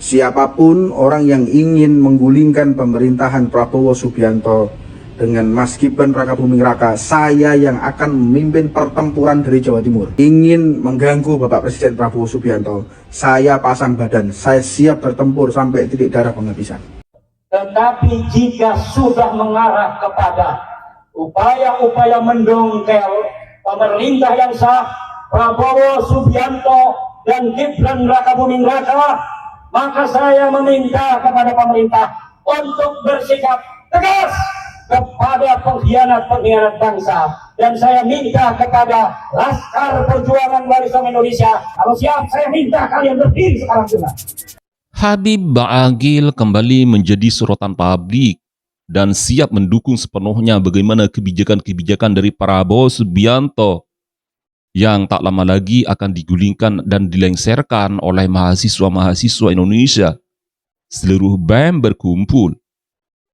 Siapapun orang yang ingin menggulingkan pemerintahan Prabowo Subianto dengan Mas Gibran Rakabuming Raka, saya yang akan memimpin pertempuran dari Jawa Timur. Ingin mengganggu Bapak Presiden Prabowo Subianto, saya pasang badan, saya siap bertempur sampai titik darah penghabisan. Tetapi jika sudah mengarah kepada upaya-upaya mendongkel pemerintah yang sah, Prabowo Subianto dan Gibran Rakabuming Raka, maka saya meminta kepada pemerintah untuk bersikap tegas kepada pengkhianat-pengkhianat bangsa, dan saya minta kepada Laskar Perjuangan Barisan Indonesia, kalau siap saya minta kalian berdiri sekarang juga. Habib Ba'agil kembali menjadi sorotan publik dan siap mendukung sepenuhnya bagaimana kebijakan-kebijakan dari Prabowo Subianto yang tak lama lagi akan digulingkan dan dilengserkan oleh mahasiswa-mahasiswa Indonesia. Seluruh BEM berkumpul.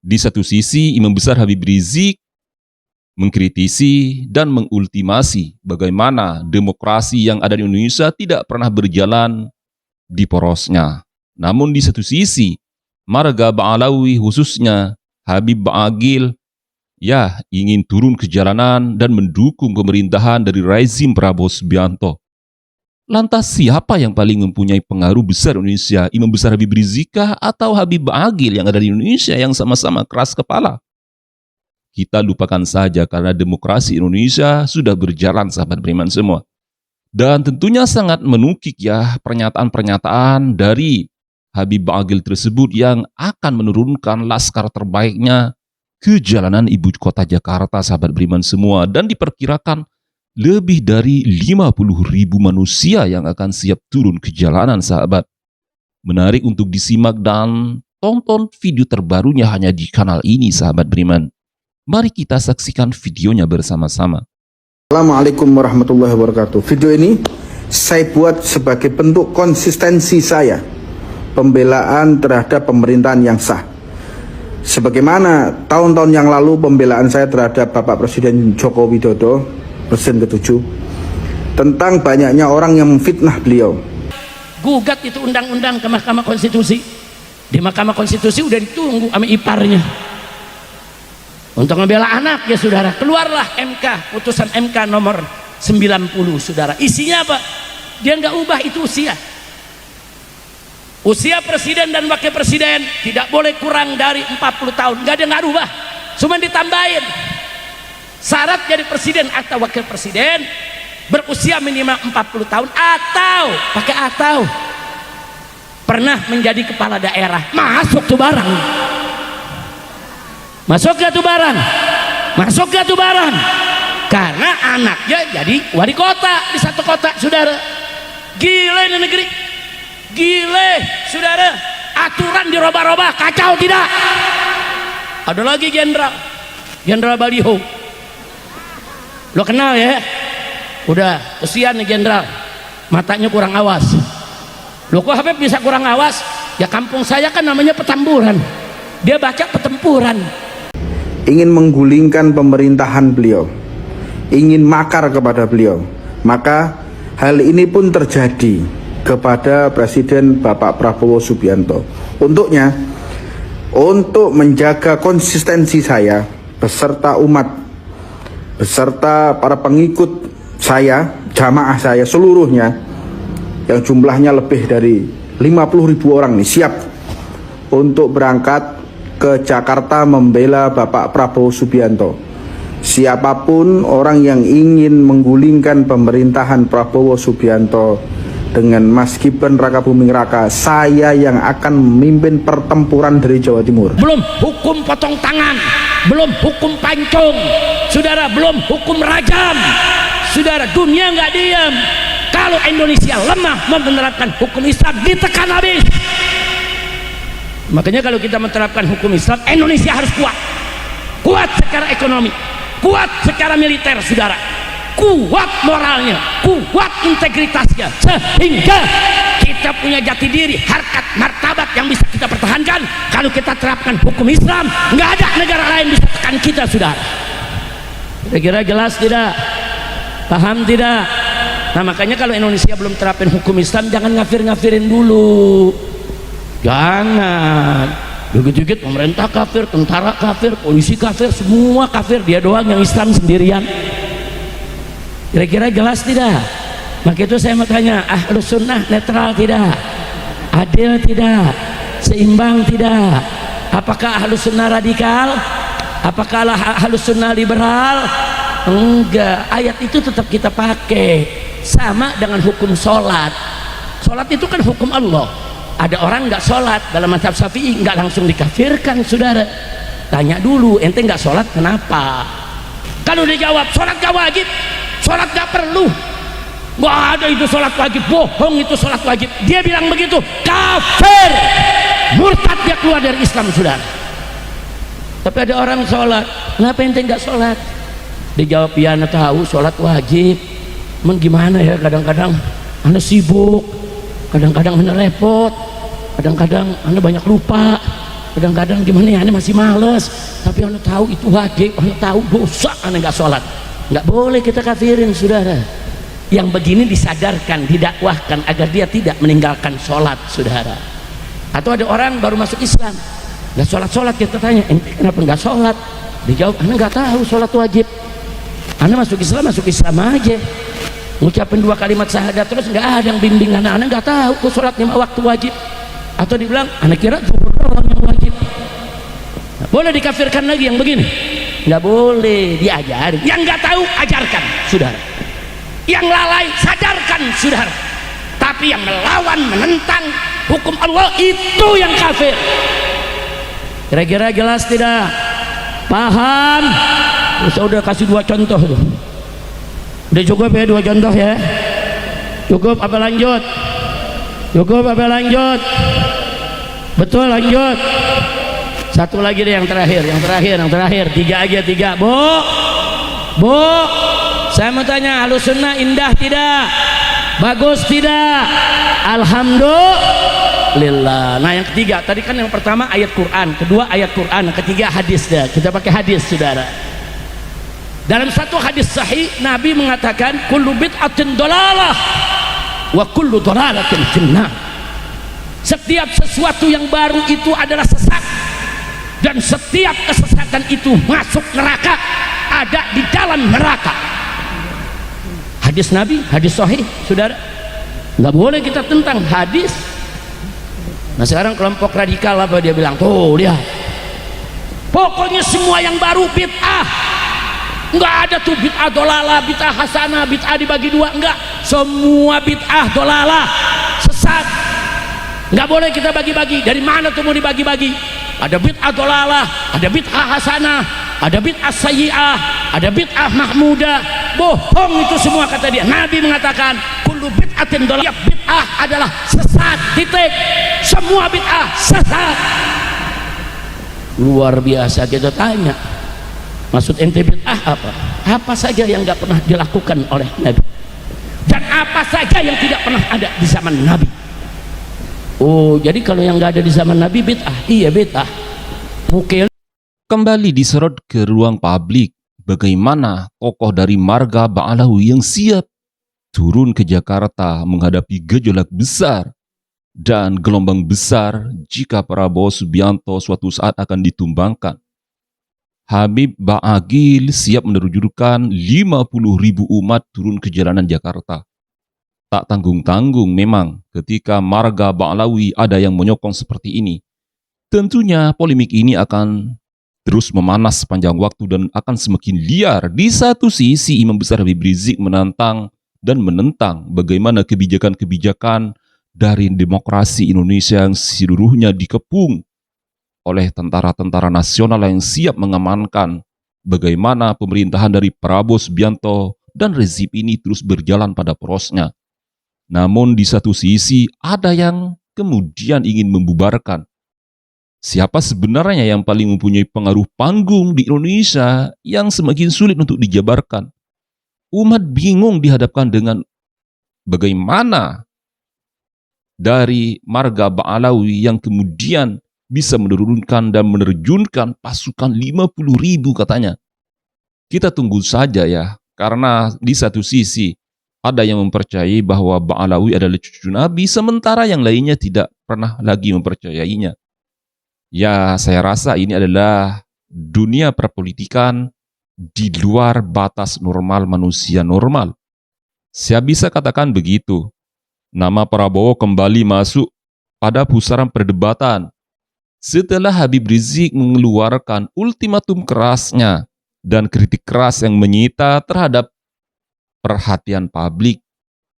Di satu sisi, Imam Besar Habib Rizik mengkritisi dan mengultimasi bagaimana demokrasi yang ada di Indonesia tidak pernah berjalan di porosnya. Namun di satu sisi, Marga Ba'alawi khususnya Habib Ba'agil ingin turun ke jalanan dan mendukung pemerintahan dari rezim Prabowo Subianto. Lantas siapa yang paling mempunyai pengaruh besar di Indonesia? Imam Besar Habib Rizik atau Habib Ba'agil yang ada di Indonesia yang sama-sama keras kepala? Kita lupakan saja karena demokrasi Indonesia sudah berjalan, sahabat beriman semua. Dan tentunya sangat menukik pernyataan-pernyataan dari Habib Ba'agil tersebut yang akan menurunkan laskar terbaiknya ke jalanan ibu kota Jakarta, sahabat beriman semua. Dan diperkirakan lebih dari 50.000 manusia yang akan siap turun ke jalanan, sahabat. Menarik untuk disimak dan tonton video terbarunya hanya di kanal ini, sahabat beriman. Mari kita saksikan videonya bersama-sama. Assalamualaikum warahmatullahi wabarakatuh. Video ini saya buat sebagai bentuk konsistensi saya pembelaan terhadap pemerintahan yang sah. Sebagaimana tahun-tahun yang lalu pembelaan saya terhadap Bapak Presiden Joko Widodo, Presiden ke-7, tentang banyaknya orang yang memfitnah beliau. Gugat itu undang-undang ke Mahkamah Konstitusi. Di Mahkamah Konstitusi udah ditunggu sama iparnya untuk membela anak, ya saudara. Keluarlah MK, putusan MK nomor 90, saudara. Isinya apa? Dia nggak ubah itu usia. Usia presiden dan wakil presiden tidak boleh kurang dari 40 tahun. Nggak ada, nggak ubah, cuma ditambahin syarat jadi presiden atau wakil presiden berusia minimal 40 tahun atau pernah menjadi kepala daerah. Masuk tuh barang. Masuk gak tuh barang? Masuk gak tuh barang? Karena anaknya jadi wali kota di satu kota, saudara. Gile ini negeri. Gile, saudara. Aturan dirobah-robah, kacau tidak? Ada lagi Jenderal Baliho. Lo kenal ya? Udah kesian nih jenderal, matanya kurang awas. Lo kok Habib bisa kurang awas? Ya kampung saya kan namanya Petamburan, dia baca Petempuran. Ingin menggulingkan pemerintahan beliau, ingin makar kepada beliau, maka hal ini pun terjadi kepada Presiden Bapak Prabowo Subianto. Untuk menjaga konsistensi saya beserta umat, beserta para pengikut saya, jamaah saya seluruhnya, yang jumlahnya lebih dari 50.000 orang nih, siap untuk berangkat ke Jakarta membela Bapak Prabowo Subianto. Siapapun orang yang ingin menggulingkan pemerintahan Prabowo Subianto dengan Mas Gibran Rakabuming Raka, saya yang akan memimpin pertempuran dari Jawa Timur. Belum hukum potong tangan, belum hukum pancung, saudara, belum hukum rajam, saudara. Dunia nggak diam. Kalau Indonesia lemah menerapkan hukum Islam, ditekan habis. Makanya kalau kita menerapkan hukum Islam, Indonesia harus kuat. Kuat secara ekonomi, kuat secara militer, saudara. Kuat moralnya, kuat integritasnya, sehingga kita punya jati diri, harkat, martabat yang bisa kita pertahankan. Kalau kita terapkan hukum Islam, nggak ada negara lain bisa tekan kita, saudara. Kira-kira jelas tidak? Paham tidak? Nah makanya kalau Indonesia belum terapin hukum Islam, jangan ngafir-ngafirin dulu. Jangan. Dikit-dikit pemerintah kafir, tentara kafir, polisi kafir, semua kafir, dia doang yang Islam sendirian. Kira-kira jelas tidak? Maka itu saya mau tanya, Ahlus Sunnah netral tidak? Adil tidak? Seimbang tidak? Apakah Ahlus Sunnah radikal? Apakah Ahlus Sunnah liberal? Enggak. Ayat itu tetap kita pakai. Sama dengan hukum sholat. Sholat itu kan hukum Allah. Ada orang nggak sholat dalam mazhab Syafi'i nggak langsung dikafirkan, saudara. Tanya dulu, ente nggak sholat kenapa? Kalau dijawab sholat gak wajib, sholat gak perlu, nggak ada itu sholat wajib, bohong itu sholat wajib, dia bilang begitu, kafir, murtad, dia keluar dari Islam, saudara. Tapi ada orang sholat, kenapa ente nggak sholat? Dijawab, ya anda tahu sholat wajib, emang gimana ya, kadang-kadang anda sibuk, kadang-kadang anda repot, kadang-kadang anda banyak lupa, kadang-kadang gimana ya, anda masih males, tapi anda tahu itu wajib, anda tahu dosa, anda nggak sholat. Nggak boleh kita kafirin, saudara. Yang begini disadarkan, didakwahkan agar dia tidak meninggalkan sholat, saudara. Atau ada orang baru masuk Islam, nggak sholat-sholat, kita tanya, kenapa nggak sholat? Dijawab, anda nggak tahu sholat wajib, anda masuk Islam aja, ngucapin 2 kalimat syahadat terus nggak ada yang bimbing anak nggak tahu kok sholat 5 waktu wajib. Atau dibilang anak kira zuhur doang yang wajib. Nah, boleh dikafirkan lagi yang begini? Nggak boleh, diajarin. Yang nggak tahu ajarkan, saudara. Yang lalai sadarkan, saudara. Tapi yang melawan, menentang hukum Allah, itu yang kafir. Kira-kira jelas tidak? Paham? Saya udah kasih 2 contoh tuh. Udah cukup ya 2 contoh ya? Cukup apa lanjut? Cukup apa lanjut? Betul, lanjut. Satu lagi deh, yang terakhir. 3 aja, 3. Bu, saya mau tanya, Ahlus Sunnah indah tidak? Bagus tidak? Alhamdulillah. Nah yang ketiga, tadi kan yang pertama ayat Quran, kedua ayat Quran, yang ketiga hadis dah. Kita pakai hadis, saudara. Dalam satu hadis sahih, Nabi mengatakan, kullu bid'atin dolalah wa kullu dolalatin finnar. Setiap sesuatu yang baru itu adalah sesat, dan setiap kesesatan itu masuk neraka, ada di dalam neraka. Hadis Nabi, hadis sahih, saudara. Nggak boleh kita tentang hadis. Nah sekarang kelompok radikal apa dia bilang? Tuh lihat, pokoknya semua yang baru bid'ah. Nggak ada tuh bid'ah dolalah, bid'ah hasanah, bid'ah dibagi 2, enggak. Semua bid'ah dolalah, sesat. Nggak boleh kita bagi-bagi. Dari mana tuh mau dibagi-bagi? Ada bid'ah dolalah, ada bid'ah hasanah, ada bid'ah sayyi'ah, ada bid'ah mahmudah. Bohong itu semua, kata dia. Nabi mengatakan kullu bid'atin dolalah, bid'ah adalah sesat, titik. Semua bid'ah sesat. Luar biasa. Kita tanya, maksud ente bid'ah apa? Apa saja yang nggak pernah dilakukan oleh Nabi, dan apa saja yang tidak pernah ada di zaman Nabi. Oh, jadi kalau yang nggak ada di zaman Nabi bid'ah? Iya bid'ah. Mungkin Kembali diserot ke ruang publik, bagaimana tokoh dari marga Ba'alawi yang siap turun ke Jakarta menghadapi gejolak besar dan gelombang besar jika Prabowo Subianto suatu saat akan ditumbangkan. Habib Ba'agil siap menerjunkan 50.000 umat turun ke jalanan Jakarta. Tak tanggung-tanggung memang ketika marga Ba'alawi ada yang menyokong seperti ini. Tentunya polemik ini akan terus memanas sepanjang waktu dan akan semakin liar. Di satu sisi Imam Besar Habib Rizik menantang dan menentang bagaimana kebijakan-kebijakan dari demokrasi Indonesia yang seluruhnya dikepung oleh tentara-tentara nasional yang siap mengamankan bagaimana pemerintahan dari Prabowo Subianto dan rezim ini terus berjalan pada porosnya. Namun di satu sisi ada yang kemudian ingin membubarkan. Siapa sebenarnya yang paling mempunyai pengaruh panggung di Indonesia yang semakin sulit untuk dijabarkan? Umat bingung dihadapkan dengan bagaimana dari marga Ba'alawi yang kemudian bisa menurunkan dan menerjunkan pasukan 50.000 katanya. Kita tunggu saja ya, karena di satu sisi ada yang mempercayai bahwa Ba'alawi adalah cucu Nabi, sementara yang lainnya tidak pernah lagi mempercayainya. Ya, saya rasa ini adalah dunia perpolitikan di luar batas normal manusia normal. Saya bisa katakan begitu. Nama Prabowo kembali masuk pada pusaran perdebatan setelah Habib Rizik mengeluarkan ultimatum kerasnya dan kritik keras yang menyita terhadap perhatian publik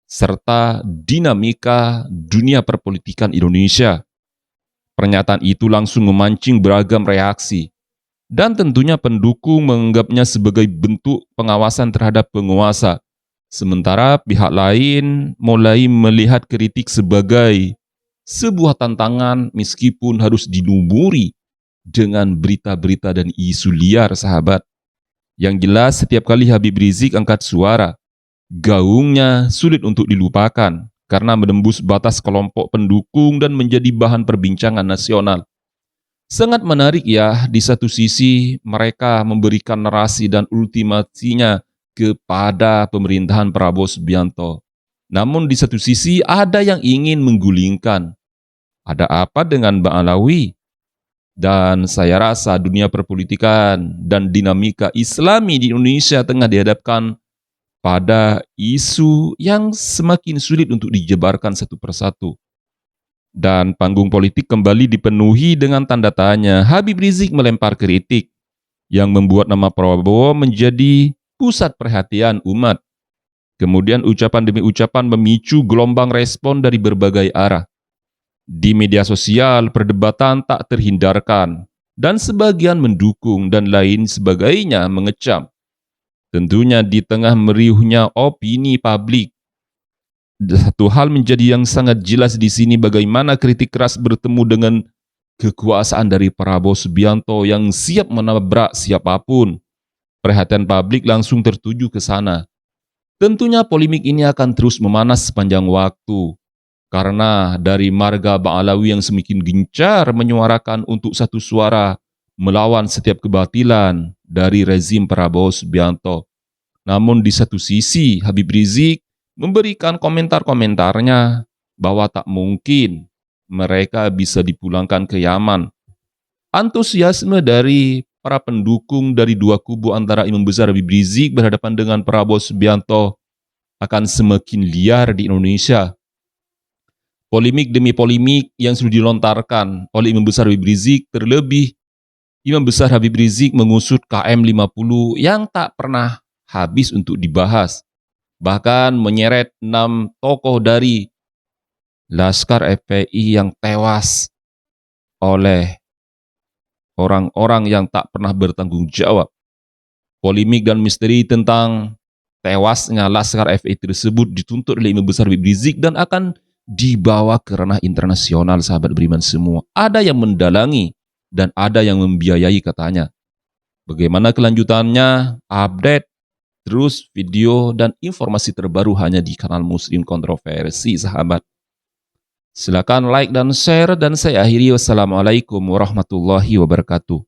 serta dinamika dunia perpolitikan Indonesia. Pernyataan itu langsung memancing beragam reaksi, dan tentunya pendukung menganggapnya sebagai bentuk pengawasan terhadap penguasa, sementara pihak lain mulai melihat kritik sebagai sebuah tantangan meskipun harus dilumuri dengan berita-berita dan isu liar, sahabat. Yang jelas setiap kali Habib Rizik angkat suara, gaungnya sulit untuk dilupakan karena menembus batas kelompok pendukung dan menjadi bahan perbincangan nasional. Sangat menarik ya, di satu sisi mereka memberikan narasi dan ultimasinya kepada pemerintahan Prabowo Subianto. Namun di satu sisi ada yang ingin menggulingkan. Ada apa dengan Bang Alawi? Dan saya rasa dunia perpolitikan dan dinamika Islami di Indonesia tengah dihadapkan pada isu yang semakin sulit untuk dijabarkan satu persatu. Dan panggung politik kembali dipenuhi dengan tanda tanya. Habib Rizik melempar kritik yang membuat nama Prabowo menjadi pusat perhatian umat. Kemudian ucapan demi ucapan memicu gelombang respon dari berbagai arah. Di media sosial, perdebatan tak terhindarkan, dan sebagian mendukung dan lain sebagainya mengecam. Tentunya di tengah meriuhnya opini publik, satu hal menjadi yang sangat jelas di sini bagaimana kritik keras bertemu dengan kekuasaan dari Prabowo Subianto yang siap menabrak siapapun. Perhatian publik langsung tertuju ke sana. Tentunya polemik ini akan terus memanas sepanjang waktu, karena dari marga Bang Alawi yang semakin gencar menyuarakan untuk satu suara melawan setiap kebatilan dari rezim Prabowo Subianto. Namun di satu sisi Habib Rizik memberikan komentar-komentarnya bahwa tak mungkin mereka bisa dipulangkan ke Yaman. Antusiasme dari para pendukung dari dua kubu antara Imam Besar Habib Rizik berhadapan dengan Prabowo Subianto akan semakin liar di Indonesia. Polemik demi polemik yang sudah dilontarkan oleh Imam Besar Habib Rizik, terlebih Imam Besar Habib Rizik mengusut KM50 yang tak pernah habis untuk dibahas. Bahkan menyeret 6 tokoh dari Laskar FPI yang tewas oleh orang-orang yang tak pernah bertanggung jawab. Polemik dan misteri tentang tewasnya Laskar FPI tersebut dituntut oleh Imam Besar Habib Rizik dan akan dibawa ke ranah internasional, sahabat beriman semua. Ada yang mendalangi dan ada yang membiayai katanya. Bagaimana kelanjutannya? Update terus video dan informasi terbaru hanya di kanal Muslim Kontroversi, sahabat. Silakan like dan share, dan saya akhiri. Wassalamualaikum warahmatullahi wabarakatuh.